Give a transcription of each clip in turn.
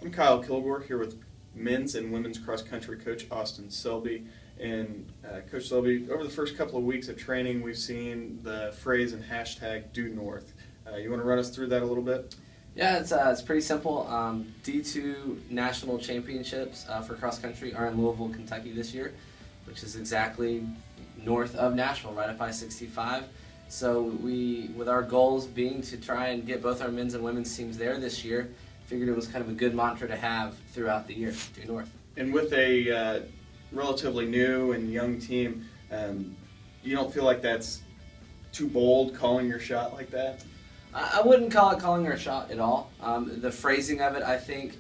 I'm Kyle Killgore here with men's and women's cross country coach Austin Selby. And Coach Selby, over the first couple of weeks of training, we've seen the phrase and hashtag Due North. You want to run us through that a little bit? Yeah, it's pretty simple. D2 national championships for cross country are in Louisville, Kentucky this year, which is exactly north of Nashville, right up I-65. So we, with our goals being to try and get both our men's and women's teams there this year, figured it was kind of a good mantra to have throughout the year, Due North. And with a relatively new and young team, you don't feel like that's too bold, calling your shot like that? I wouldn't call it calling our shot at all. The phrasing of it, I think,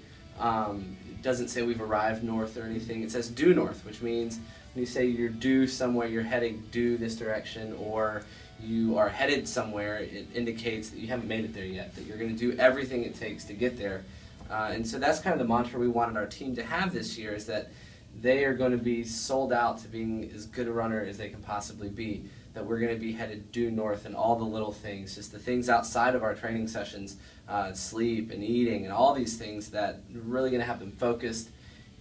doesn't say we've arrived north or anything. It says due north, which means when you say you're due somewhere, you're heading due this direction, or you are headed somewhere, it indicates that you haven't made it there yet, that you're going to do everything it takes to get there. And so that's kind of the mantra we wanted our team to have this year, is that they are going to be sold out to being as good a runner as they can possibly be, that we're going to be headed due north in all the little things, just the things outside of our training sessions, sleep and eating and all these things that are really going to have them focused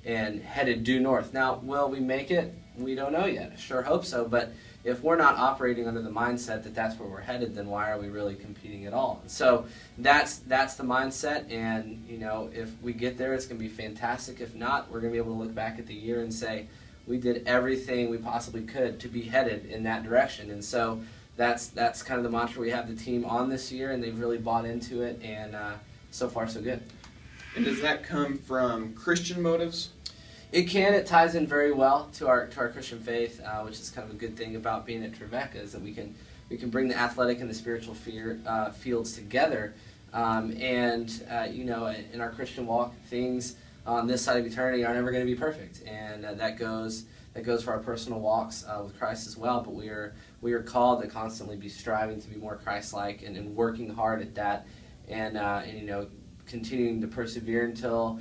and headed due north. Now, will we make it? We don't know yet. I sure hope so, but if we're not operating under the mindset that that's where we're headed, then why are we really competing at all? So that's the mindset, and you know, if we get there, it's going to be fantastic. If not, we're going to be able to look back at the year and say we did everything we possibly could to be headed in that direction. And so that's kind of the mantra we have the team on this year, and they've really bought into it, and so far so good. And does that come from Christian motives? It can. It ties in very well to our Christian faith, which is kind of a good thing about being at Trevecca, is that we can bring the athletic and the spiritual fields together. You know, in our Christian walk, things on this side of eternity are never going to be perfect, and that goes for our personal walks with Christ as well. But we are called to constantly be striving to be more Christ-like and working hard at that, and you know, continuing to persevere until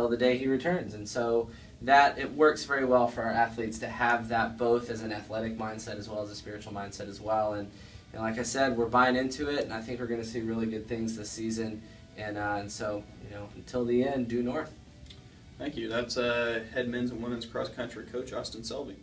the day He returns. And so that it works very well for our athletes to have that both as an athletic mindset as well as a spiritual mindset as well. And like I said, we're buying into it, and I think we're going to see really good things this season. And so, you know, until the end, due north. Thank you. That's head men's and women's cross country coach Austin Selby.